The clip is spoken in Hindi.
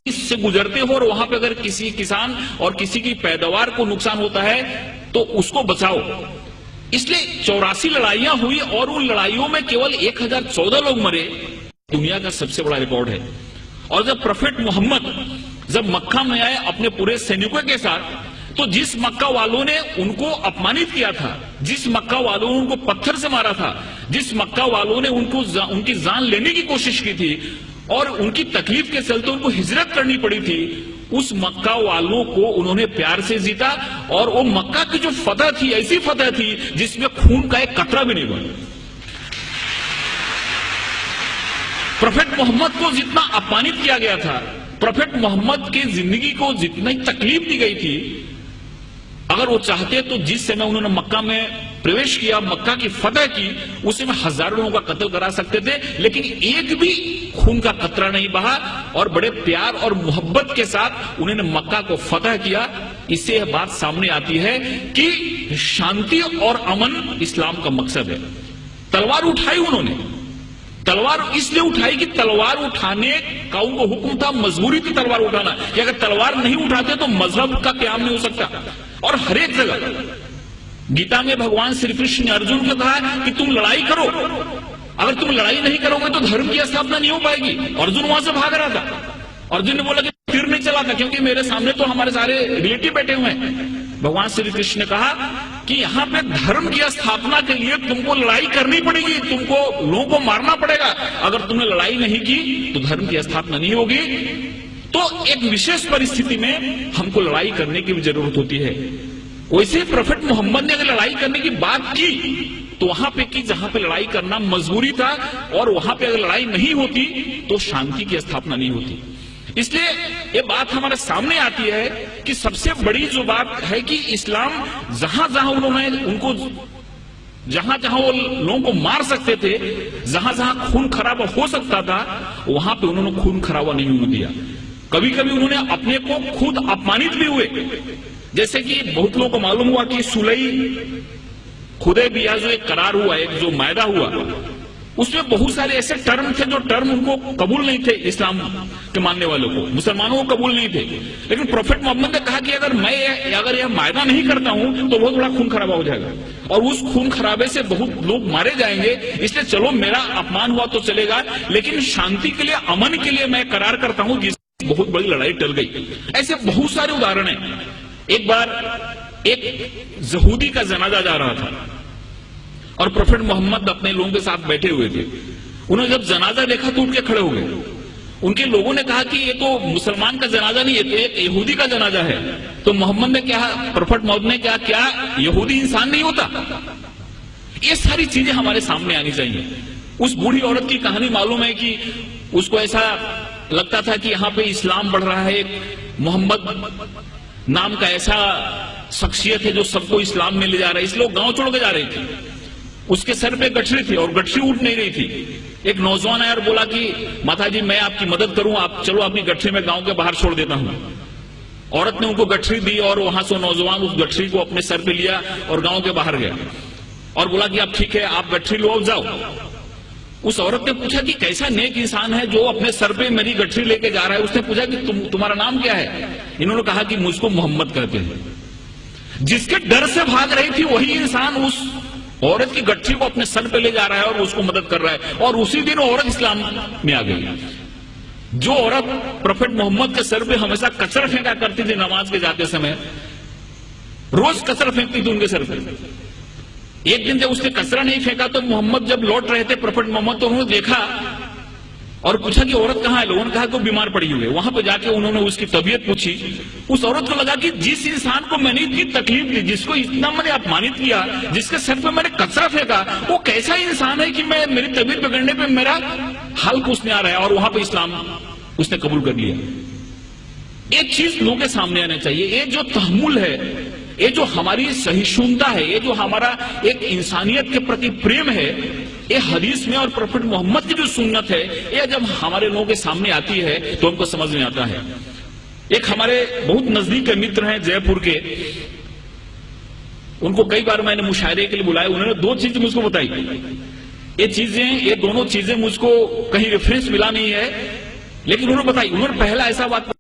से गुजरते हो और वहां पे अगर किसी किसान और किसी की पैदावार को नुकसान होता है तो उसको बचाओ। इसलिए 84 लड़ाइयां हुई और उन लड़ाइयों में केवल 1014 लोग मरे, दुनिया का सबसे बड़ा रिकॉर्ड है। और जब प्रोफेट मोहम्मद जब मक्का में आए अपने पूरे सैनिकों के साथ, तो जिस मक्का वालों ने उनको अपमानित किया था, जिस मक्का वालों ने उनको पत्थर से मारा था, जिस मक्का वालों ने उनकी जान लेने की कोशिश की थी और उनकी तकलीफ के चलते उनको हिजरत करनी पड़ी थी, उस मक्का वालों को उन्होंने प्यार से जीता। और वो मक्का की जो फतह थी, ऐसी फतह थी जिसमें खून का एक कतरा भी नहीं बना। प्रोफेट मोहम्मद को जितना अपमानित किया गया था, प्रोफेट मोहम्मद की जिंदगी को जितनी तकलीफ दी गई थी, अगर वो चाहते तो जिस समय उन्होंने मक्का में प्रवेश किया, मक्का की फतह की, उस समय हजारों लोगों का कत्ल करा सकते थे, लेकिन एक भी खून का कतरा नहीं बहा और बड़े प्यार और मोहब्बत के साथ उन्होंने मक्का को फतह किया। इससे यह बात सामने आती है कि शांति और अमन इस्लाम का मकसद है। तलवार उठाई उन्होंने, तलवार इसलिए उठाई कि तलवार उठाने का उनको हुक्म था, मजबूरी थी तलवार उठाना, कि अगर तलवार नहीं उठाते तो मजहब का क्याम नहीं हो सकता। और हर एक जगह गीता में भगवान श्री कृष्ण ने अर्जुन को कहा कि तुम लड़ाई करो, अगर तुम लड़ाई नहीं करोगे तो धर्म की स्थापना नहीं हो पाएगी। अर्जुन वहां से भाग रहा था, अर्जुन ने बोला कि फिर नहीं चला था क्योंकि मेरे सामने तो हमारे सारे रिलेटिव बैठे हुए हैं। भगवान श्री कृष्ण ने कहा कि यहां पे धर्म की स्थापना के लिए तुमको लड़ाई करनी पड़ेगी, तुमको लोगों को मारना पड़ेगा। अगर तुमने लड़ाई नहीं की तो धर्म की स्थापना नहीं होगी। तो एक विशेष परिस्थिति में हमको लड़ाई करने की भी जरूरत होती है। वैसे प्रोफेट मोहम्मद ने अगर लड़ाई करने की बात की तो वहां पे की जहां पे लड़ाई करना मजबूरी था, और वहां पे अगर लड़ाई नहीं होती तो शांति की स्थापना नहीं होती। इसलिए ये बात हमारे सामने आती है कि सबसे बड़ी जो बात है कि इस्लाम जहां जहां उन्होंने उनको जहां जहां वो लोगों को मार सकते थे, जहां जहां खून खराबा हो सकता था, वहां पे उन्होंने खून खराबा नहीं होने दिया। कभी कभी उन्होंने अपने को खुद अपमानित भी हुए, जैसे कि बहुत लोगों को मालूम हुआ कि सुलई हुदैबिया जो एक करार हुआ, एक जो मायदा हुआ, उसमें बहुत सारे ऐसे टर्म थे जो टर्म उनको कबूल नहीं थे, इस्लाम के मानने वालों को, मुसलमानों को कबूल नहीं थे। लेकिन प्रोफेट मोहम्मद ने कहा कि अगर यह मायदा नहीं करता हूं तो बहुत बड़ा खून खराबा हो जाएगा और उस खून खराबे से बहुत लोग मारे जाएंगे। इसलिए चलो मेरा अपमान हुआ तो चलेगा, लेकिन शांति के लिए, अमन के लिए मैं करार करता हूं, जिससे बहुत बड़ी लड़ाई टल गई। ऐसे बहुत सारे उदाहरण हैं। एक बार एक यहूदी का जनाजा जा रहा था और प्रोफेट मोहम्मद अपने लोगों के साथ बैठे हुए थे। उन्होंने जब जनाजा देखा तो उठ के खड़े हो गए। उनके लोगों ने कहा कि ये तो मुसलमान का जनाजा नहीं है, तो एक यहूदी का जनाजा है। तो मोहम्मद ने क्या, प्रोफेट मोहम्मद ने क्या यहूदी इंसान नहीं होता? ये सारी चीजें हमारे सामने आनी चाहिए। उस बूढ़ी औरत की कहानी मालूम है कि उसको ऐसा लगता था कि यहाँ पे इस्लाम बढ़ रहा है, मोहम्मद नाम का ऐसा शख्सियत है जो सबको इस्लाम में ले जा रहा है, इसलिए वो गांव छोड़ के जा रही थी। उसके सर पे गठरी थी और गठरी उठ नहीं रही थी। एक नौजवान आया और बोला कि माता जी मैं आपकी मदद करूं, आप चलो अपनी गठरी में गांव के बाहर छोड़ देता हूं। औरत ने उनको गठरी दी और वहां से नौजवान उस गठरी को अपने सर पे लिया और गांव के बाहर गया और बोला कि आप ठीक है, आप गठरी लो जाओ। उस औरत ने पूछा कि कैसा नेक इंसान है जो अपने सर पे मेरी गठरी लेके जा रहा है। उसने पूछा कि तुम्हारा नाम क्या है? इन्होंने कहा कि मुझको मोहम्मद कहते हैं। जिसके डर से भाग रही थी वही इंसान उस औरत की गठरी को अपने सर पे ले जा रहा है और उसको मदद कर रहा है, और उसी दिन औरत इस्लाम में आ गई। जो औरत प्रोफेट मोहम्मद के सर पे हमेशा कचरा फेंका करती थी नमाज के जाते समय, रोज कचरा फेंकती थी उनके सर पे। एक दिन जब उसने कचरा नहीं फेंका तो मोहम्मद जब लौट रहे थे, प्रोफेट मोहम्मद, तो उन्होंने देखा और पूछा कि औरत कहां है? लोगों ने कहा कि वो बीमार पड़ी हुई है। वहां पर जाके उन्होंने उसकी तबीयत पूछी। उस औरत को लगा कि जिस इंसान को मैंने इतनी तकलीफ दी, जिसको इतना मैंने अपमानित किया, जिसके सर पे मैंने कचरा फेंका, वो कैसा इंसान है कि मैं मेरी तबीयत बिगड़ने पे मेरा हाल पूछने आ रहा है। और वहां पर इस्लाम उसने कबूल कर लिया। एक चीज लोगों के सामने आना चाहिए, ये जो तहम्मुल है, ये जो हमारी सहिष्णुता है, ये जो हमारा एक इंसानियत के प्रति प्रेम है, ये हदीस में और प्रोफेट मोहम्मद की जो सुन्नत है, ये जब हमारे लोगों के सामने आती है तो हमको समझ में आता है। एक हमारे बहुत नजदीक के मित्र हैं जयपुर के, उनको कई बार मैंने मुशायरे के लिए बुलाया। उन्होंने दो चीज मुझको बताई। ये दोनों चीजें मुझको कहीं रेफरेंस मिला नहीं है, लेकिन उन्होंने बताई। उन्होंने पहला ऐसा बात